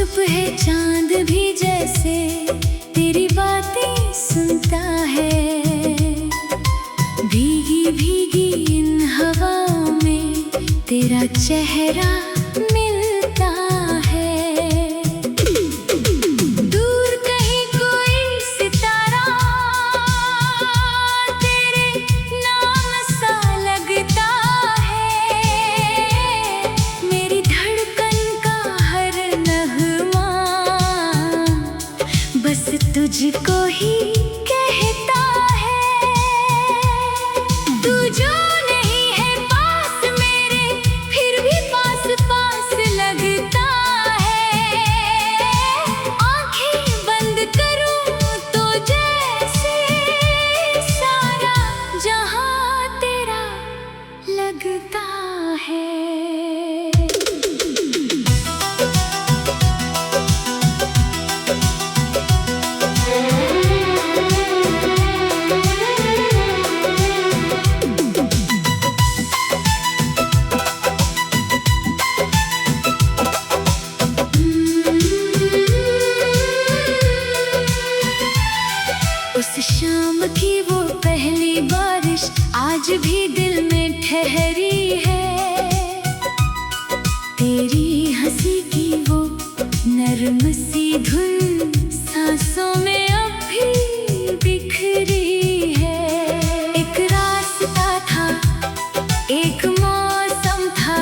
चुप है चांद भी जैसे तेरी बातें सुनता है। भीगी भीगी इन हवाओं में तेरा चेहरा मिलता है। दूर कहीं कोई सितारा तेरे नाम सा लगता है। मेरी धड़कन का हर नगमा बस तुझको ही कहता है। तू जो नहीं है पास मेरे फिर भी पास पास लगता है। आंखें बंद करूं तो जैसे सारा जहां तेरा लगता है। उस शाम की वो पहली बारिश आज भी दिल में ठहरी है। तेरी हंसी की वो नरम सी धुन सांसों में अब भी बिखरी है। एक रास्ता था, एक मौसम था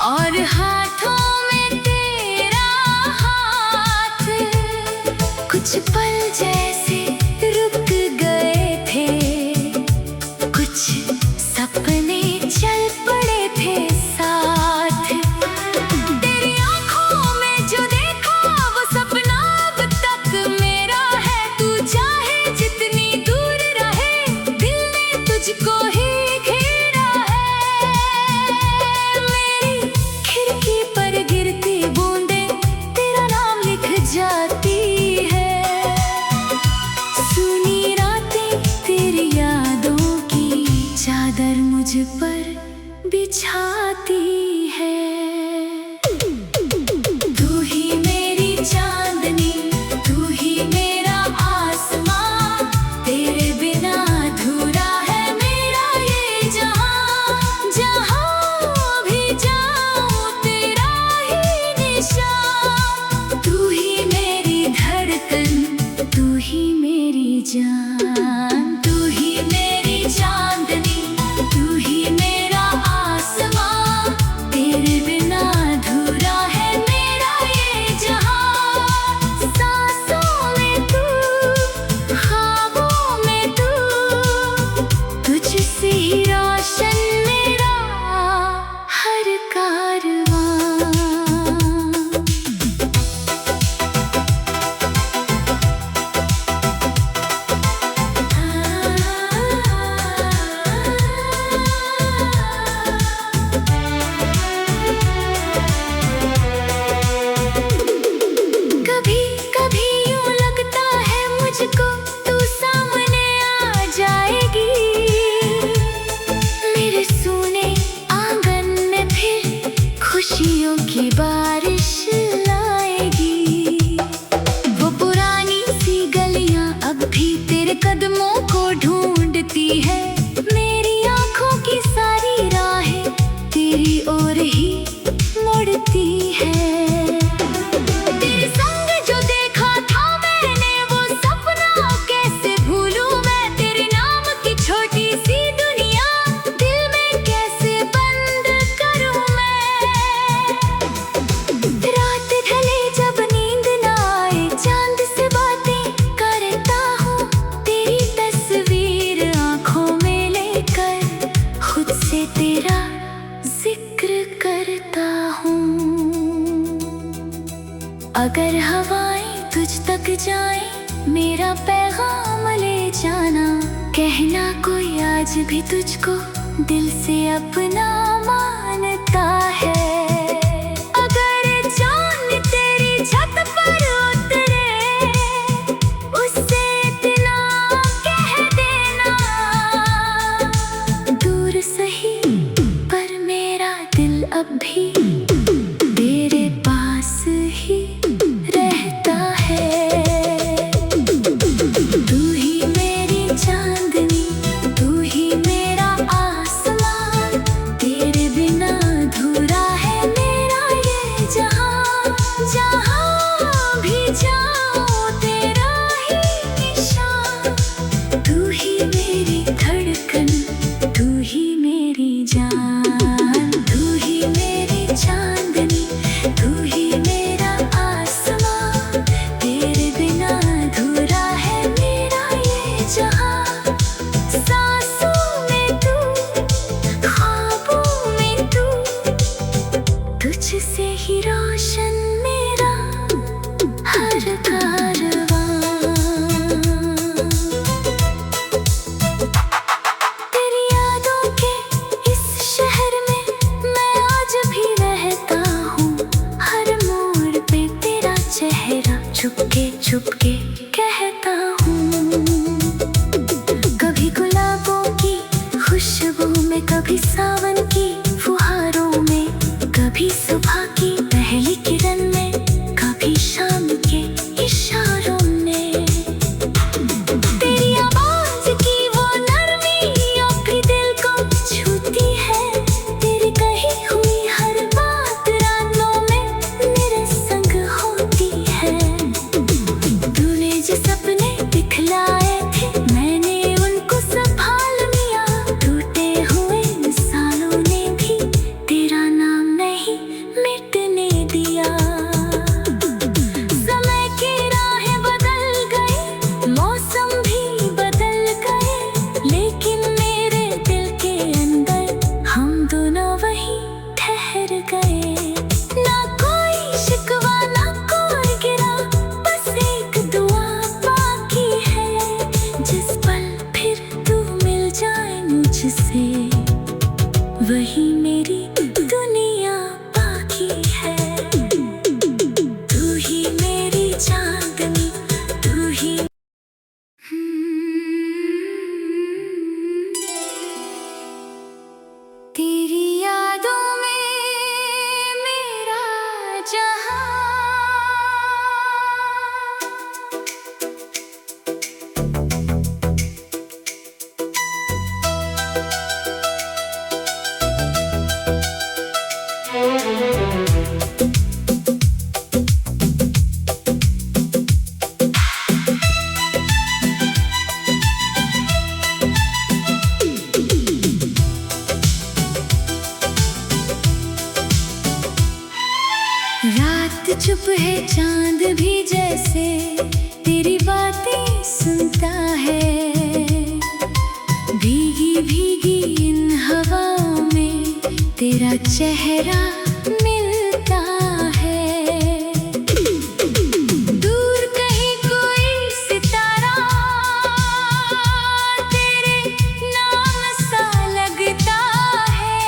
और हाथों में तेरा हाथ। कुछ पल जैसे रुक गए थे, कुछ सपने चल पड़े थे साथ। तेरी आंखों में जो देखा वो सपना अब तक मेरा है। तू चाहे जितनी दूर रहे दिल ने तुझको ही घेरा है। मेरी खिड़की पर गिरती बूंदें तेरा नाम लिख जाती है। सुनी रातें तेरी यादों की चादर मुझ पर बिछाती है। तू ही मेरी चांदनी, तू ही मेरा आसमां। तेरे बिना अधूरा है मेरा ये जहां। जहां भी जाऊं तेरा ही निशान। तू ही मेरी धड़कन, तू ही मेरी जान। तू ही मेरी चांदनी, तू ही मेरा आसमां। तेरे बिना अधूरा है मेरा ये जहां। सांसों में तू, ख्वाबों में तू, तुझसे ही रोशन मेरा हर कारवां। कभी कभी यूं लगता है मुझको तू सामने आ जाएगी। मेरे सूने आंगन में फिर खुशियों की बारिश लाएगी। वो पुरानी सी गलियां अब भी तेरे कदमों को ढूंढती है। मेरी आंखों की सारी राहें तेरी ओर ही मुड़ती है। तेरे संग जो देखा था मैंने वो सपना कैसे भूलूं मैं। तेरे नाम की छोटी सी दुनिया दिल में कैसे बंद करूं मैं। रात ढले जब नींद ना आए चांद से बातें करता हूँ। तेरी तस्वीर आंखों में लेकर खुद से तेरा जिक्र करता हूँ। अगर हवाएं तुझ तक जाएं मेरा पैगाम ले जाना। कहना कोई आज भी तुझको दिल से अपना मानता है। अगर चांद तेरी छत पर उतरे उससे इतना कह देना। दूर सही पर मेरा दिल अब भी तेरे पास ही चुप है चांद भी जैसे तेरी बातें सुनता है। भीगी भीगी इन हवाओं में तेरा चेहरा मिलता है। दूर कहीं कोई सितारा तेरे नाम सा लगता है।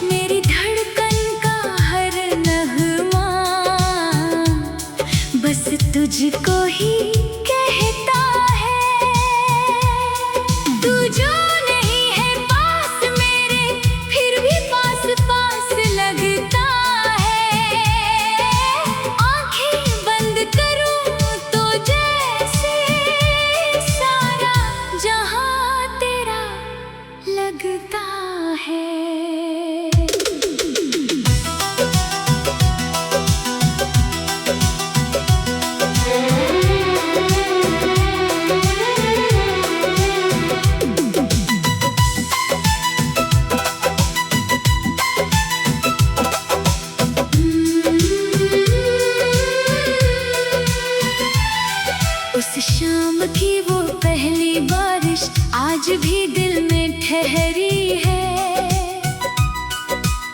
मेरी धड़कन का हर नगमा बस तुझको ही कहता है। तू जो नहीं है पास मेरे फिर भी पास पास लगता है। आंखें बंद करूं तो जैसे सारा जहां तेरा लगता है। उस शाम की वो पहली बारिश आज भी दिल में ठहरी है।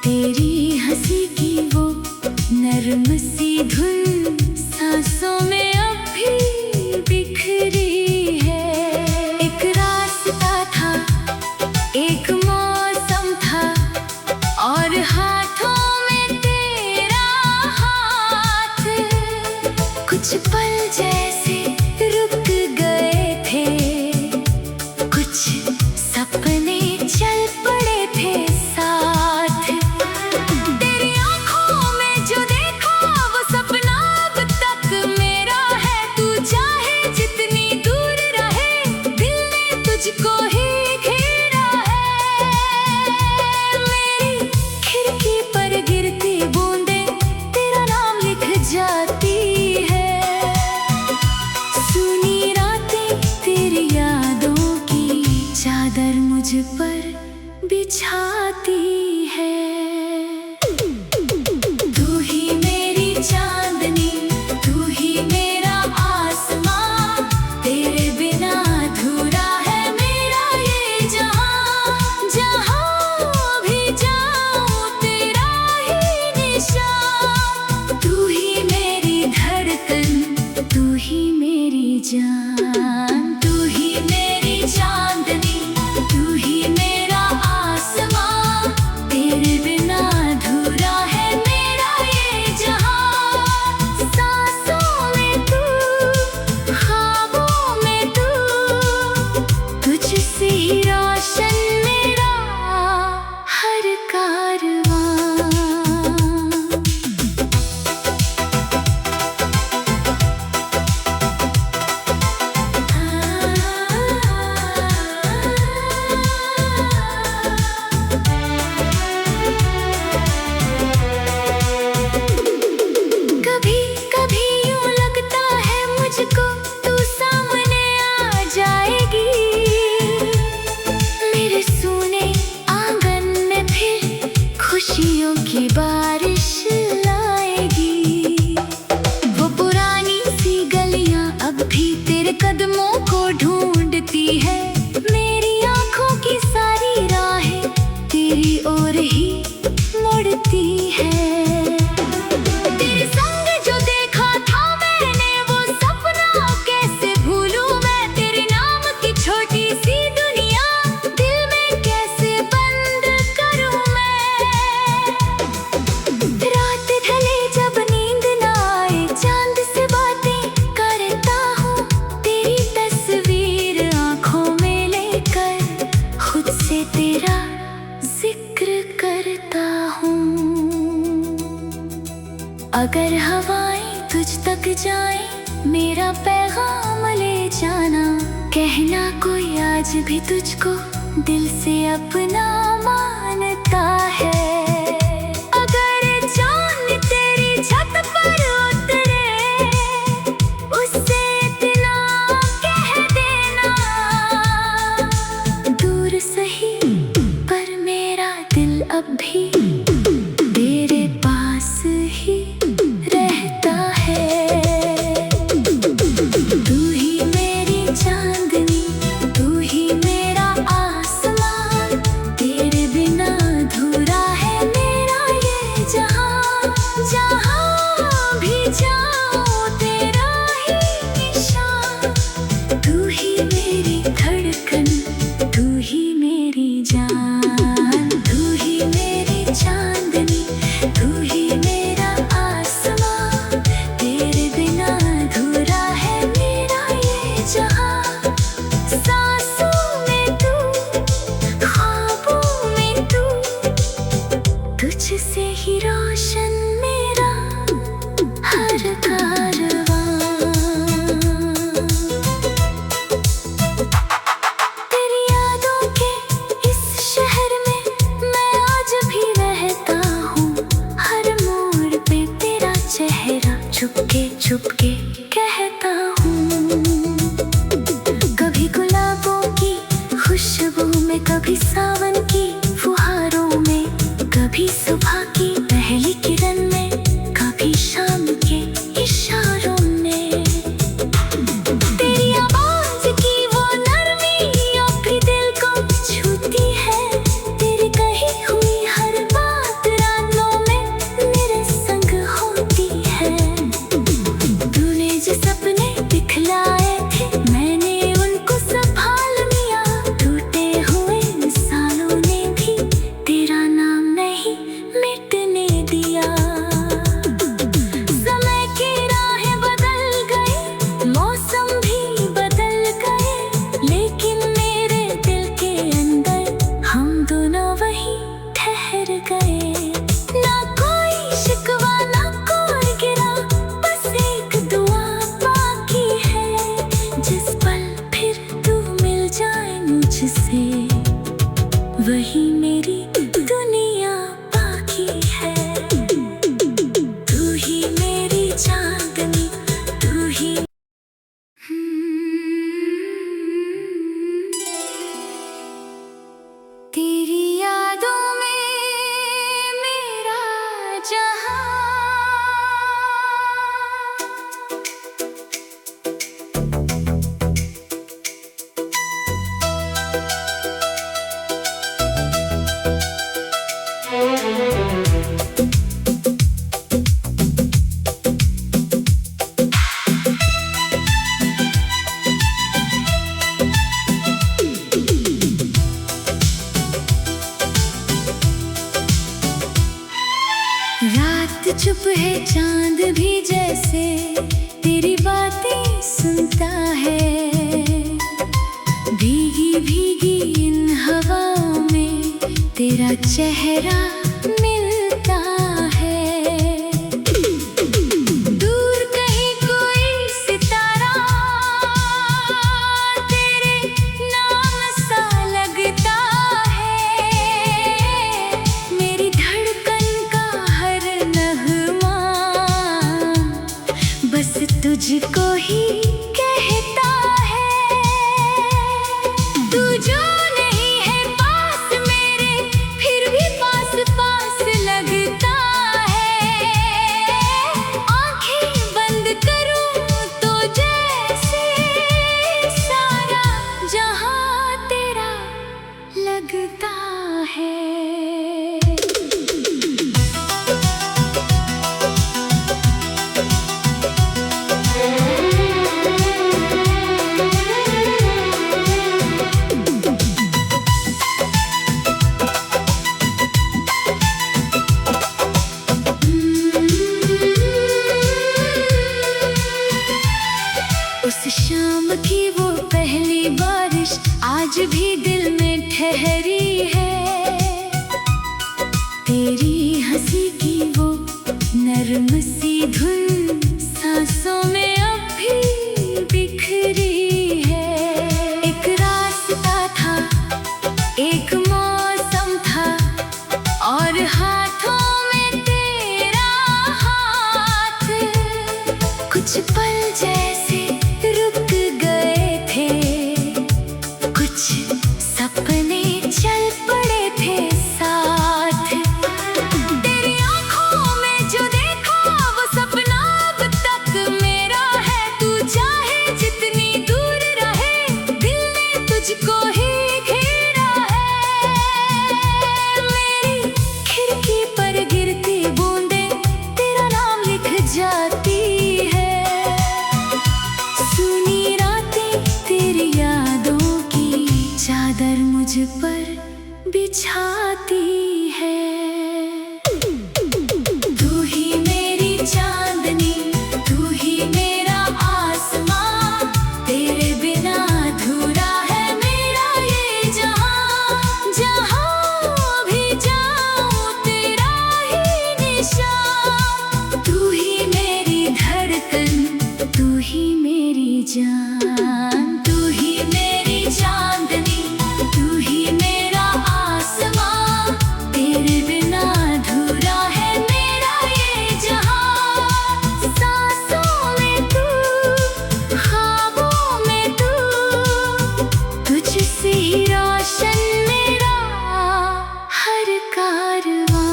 तेरी हंसी की वो नरम सी धुन सांसों में अब भी बिखरी है। एक रास्ता था, एक मौसम था और हाथों में तेरा हाथ। कुछ पल जैसे रुक गए थे, कुछ सपने चल पड़े थे साथ। तेरी आंखों में जो देखा वो सपना अब तक मेरा है। तू चाहे जितनी दूर रहे दिल ने तुझको ही घेरा है। मेरी खिड़की पर गिरती बूंदें तेरा नाम लिख जाती है। सुनी रातें तेरी यादों की चादर मुझ पर बिछाती है। तू ही मेरी चांदनी, तू ही मेरा आसमां, तेरे बिना अधूरा है मेरा ये जहां। जहां भी जाऊं तेरा ही निशान। तू ही मेरी धड़कन, तू ही मेरी जान। तू ही मेरी चांदनी, तू ही मेरा आसमां, तेरे बिना अधूरा है मेरा ये जहां। सांसों में तू, ख्वाबों में तू, तुझसे ही रोशन मेरा हर कारवां। कभी कभी यूं लगता है मुझको तू सामने आ जाएगी। मेरे सूने आंगन में फिर खुशियों की बारिश लाएगी। वो पुरानी सी गलियां अब भी तेरे कदमों को ढूंढती है। मेरी आंखों की सारी राहें तेरी ओर ही मुड़ती है। तेरे संग जो देखा था मैंने वो सपना कैसे भूलूं मैं। तेरे नाम की छोटी सी दुनिया दिल में कैसे बंद करूं मैं। रात ढले जब नींद ना आए चांद से बातें करता हूँ। तेरी तस्वीर आंखों में लेकर खुद से तेरा जिक्र करता हूँ। अगर हवाएं तुझ तक जाएं मेरा पैगाम ले जाना। कहना कोई आज भी तुझको दिल से अपना मानता है। अगर चांद तेरी छत पर उतरे उससे इतना कह देना। दूर सही पर मेरा दिल अब भी तेरे पास ही चुप है चांद भी जैसे तेरी बातें सुनता है। भीगी भीगी इन हवाओं में तेरा चेहरा मिलता है। दूर कहीं कोई सितारा तेरे नाम सा लगता है। मेरी धड़कन का हर नगमा बस तुझको ही कहता है। तू जो नहीं है पास मेरे फिर भी पास पास लगता है। आंखें बंद करूं तो जैसे सारा जहां तेरा लगता है। उस शाम की वो पहली बारिश आज भी दिल में ठहरी है। तेरी हंसी की वो नरम सी धुन सांसों में अब भी बिखरी है। एक रास्ता था, एक मौसम था और हाथों में तेरा हाथ। कुछ पल जैसे रुक गए थे, कुछ सपने चल पड़े थे साथ। तेरी आंखों में जो देखा वो सपना अब तक मेरा है। तू चाहे जितनी दूर रहे दिल ने तुझको ही घेरा है। मेरी खिड़की पर गिरती बूंदें तेरा नाम लिख जाती है। सुनी रातें तेरी यादों की चादर मुझ पर बिछाती है। तू ही मेरी चांदनी, तू ही मेरा आसमां। तेरे बिना अधूरा है मेरा ये जहां। जहां भी जाऊं तेरा ही निशान। तू ही मेरी धड़कन, तू ही मेरी जान। तू ही मेरी चांदनी, तू ही मेरा आसमां। तेरे बिना अधूरा है मेरा ये जहां। सांसों में तू, ख्वाबों में तू, तुझसे ही रोशन मेरा हर कारवां।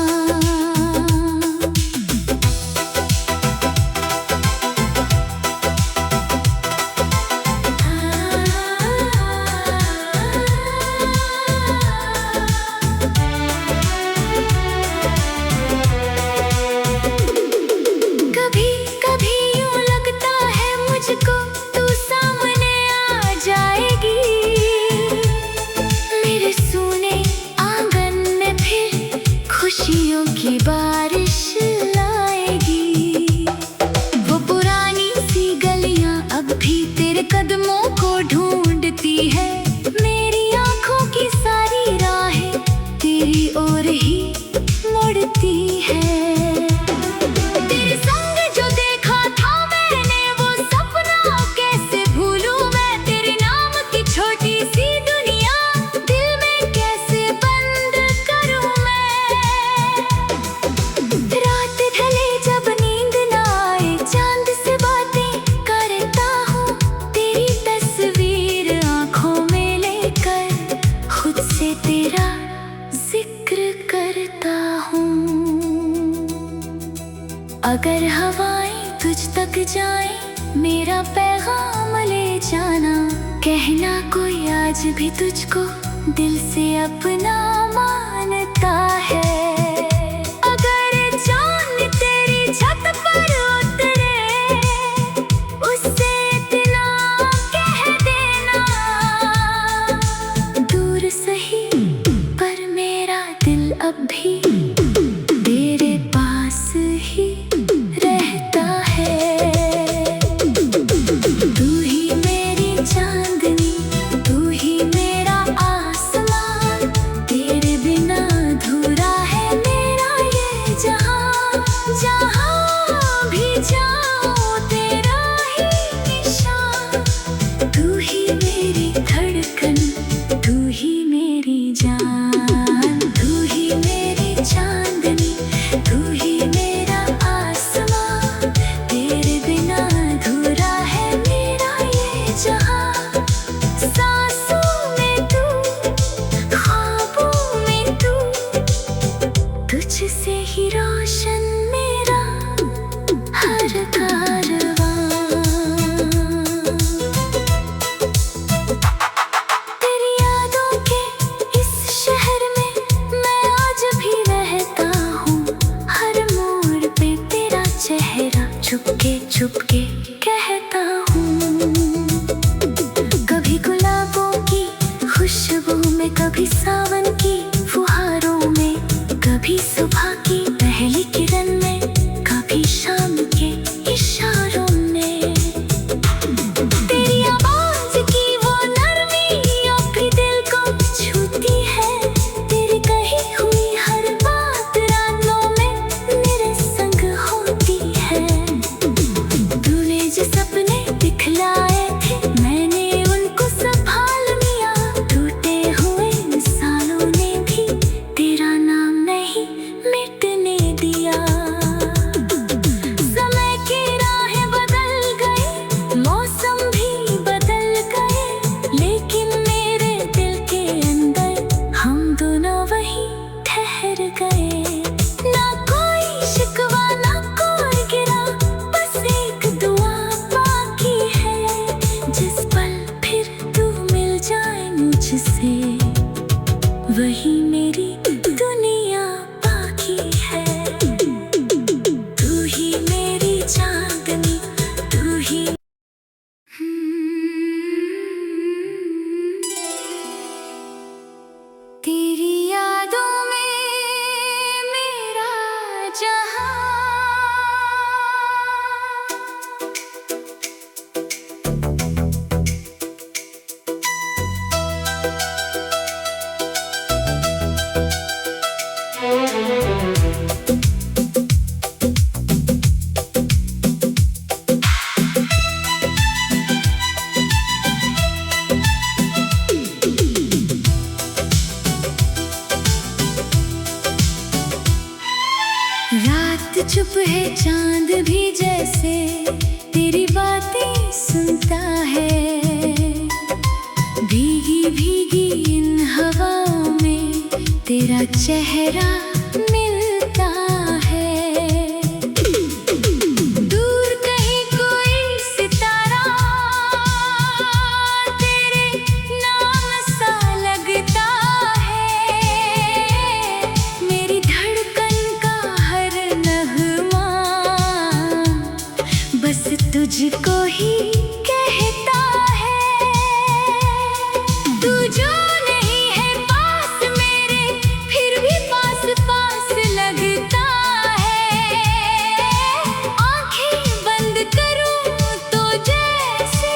कभी कभी यूं लगता है मुझको तू सामने आ जाएगी। मेरे सूने आंगन में फिर खुशियों की बारिश लाएगी। वो पुरानी सी गलियां अब भी तेरे कदमों को ढूंढती है। मेरी आंखों की सारी राहें तेरी ओर ही मुड़ती है। तेरे संग जो देखा था मैंने वो सपना कैसे भूलूं मैं। तेरे नाम की छोटी सी दुनिया दिल में कैसे बंद करूं मैं। रात ढले जब नींद ना आए चांद से बातें करता हूँ। तेरी तस्वीर आंखों में लेकर खुद से तेरा जिक्र करता हूँ। अगर हवाएं तुझ तक जाएं मेरा पैगाम ले जाना। कहना कोई आज भी तुझको दिल से अपना मानता है। अगर चांद तेरी छत पर उतरे उससे इतना कह देना। दूर सही पर मेरा दिल अब भी तेरे पास ही चुप है चांद भी जैसे तेरी बातें सुनता है। भीगी भीगी इन हवाओं में तेरा चेहरा मिलता है। दूर कहीं कोई सितारा तेरे नाम सा लगता है। मेरी धड़कन का हर नगमा बस तुझको ही कहता है। तू जो नहीं है पास मेरे फिर भी पास पास लगता है। आंखें बंद करूं तो जैसे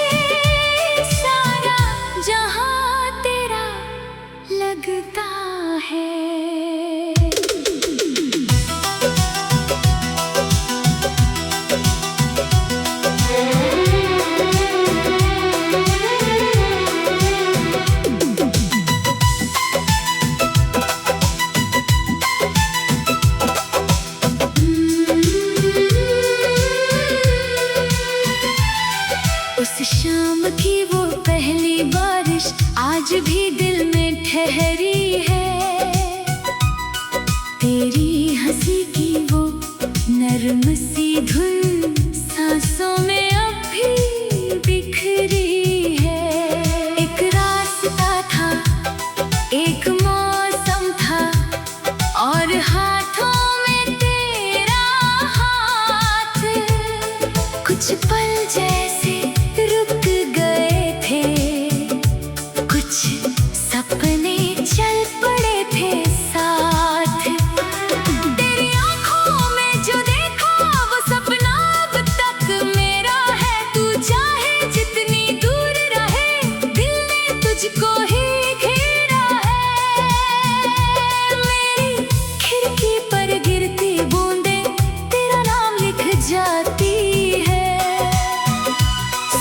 सारा जहां तेरा लगता है। उस शाम की वो पहली बारिश आज भी दिल में ठहरी है। तेरी हंसी की वो नर्म सी धुन सांसों में अब भी बिखरी है। एक रास्ता था, एक मौसम था और हाथों में तेरा हाथ। कुछ पल जैसे रुक गए थे, कुछ सपने चल पड़े थे साथ। तेरी आंखों में जो देखा वो सपना अब तक मेरा है। तू चाहे जितनी दूर रहे दिल ने तुझको ही घेरा है। मेरी खिड़की पर गिरती बूंदें तेरा नाम लिख जाती है।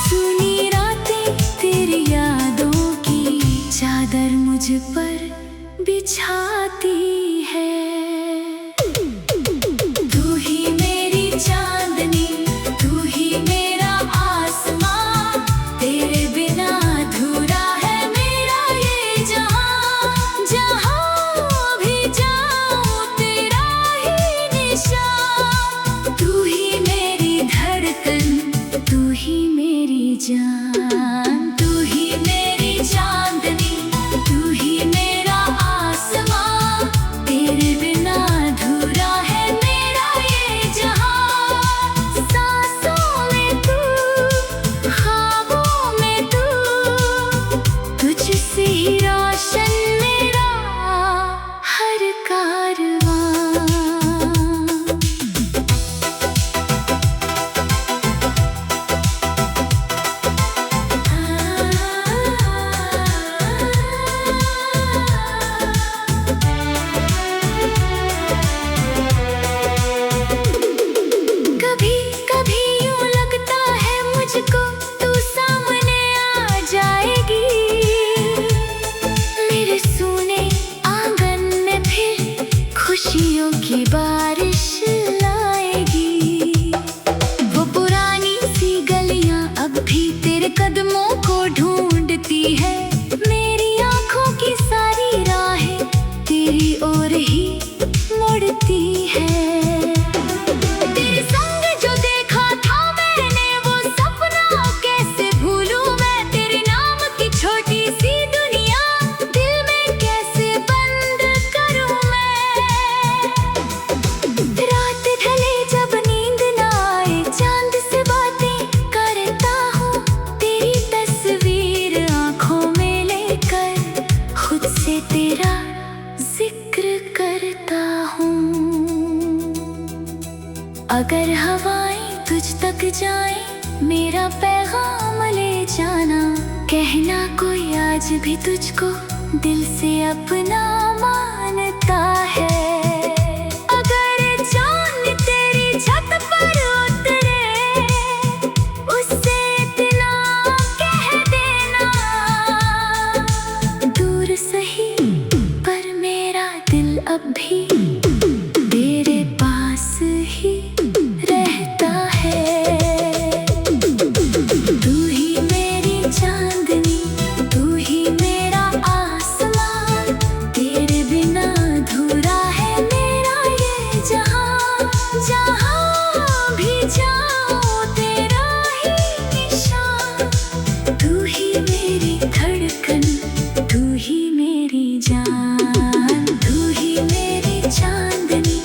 सुनी रातें तेरी यादों की चादर मुझ पर बिछाती है। तू ही मेरी चांदनी, तू ही मेरा आसमां। तेरे बिना अधूरा है मेरा ये जहां। जहां भी जाऊं तेरा ही निशान। तू ही मेरी धड़कन, तू ही मेरी जान। तू ही मेरी चांदनी, तू ही मेरा आसमां। तेरे बिना अधूरा है मेरा ये जहां। सांसों में तू, ख्वाबों में तू, तुझसे ही रोशन मेरा हर कारवां। कभी कभी यूं लगता है मुझको तू सामने आ जाएगी। मेरे सूने आंगन में फिर खुशियों की बारिश लाएगी। वो पुरानी सी गलियां अब भी तेरे कदमों को ढूंढती है। मेरी आंखों की सारी राहें तेरी ओर ही मुड़ती है। तेरे संग जो देखा था मैंने वो सपना कैसे भूलूं मैं। तेरे नाम की छोटी सी दुनिया दिल में कैसे बंद करूं मैं। रात ढले जब नींद ना आए चांद से बातें करता हूँ। तेरी तस्वीर आंखों में लेकर खुद से तेरा जिक्र करता हूँ। अगर हवाएं तुझ तक जाएं मेरा पैगाम ले जाना। कहना कोई आज भी तुझको दिल से अपना मानता है। अगर चांद तेरी छत पर उतरे उससे इतना कह देना। दूर सही पर मेरा दिल अब भी तेरे पास ही मेरी धड़कन, तू ही मेरी जान, तू ही मेरी चांदनी,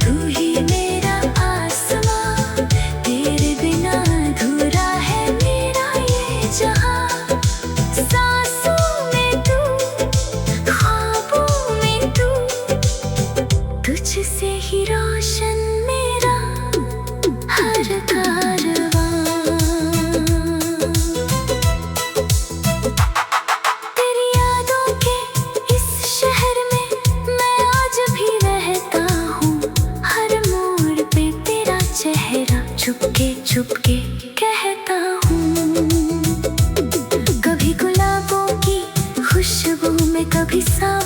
तू ही मेरा आसमां। तेरे बिना अधूरा है मेरा ये जहां। सांसों में तू, ख्वाबों में तू, तुझसे ही रोशन मेरा हर कारवां। तेरी यादों के इस शहर में मैं आज भी रहता हूँ। हर मोड़ पे तेरा चेहरा छुपके छुपके कहता हूँ। कभी गुलाबों की खुशबू में, कभी सा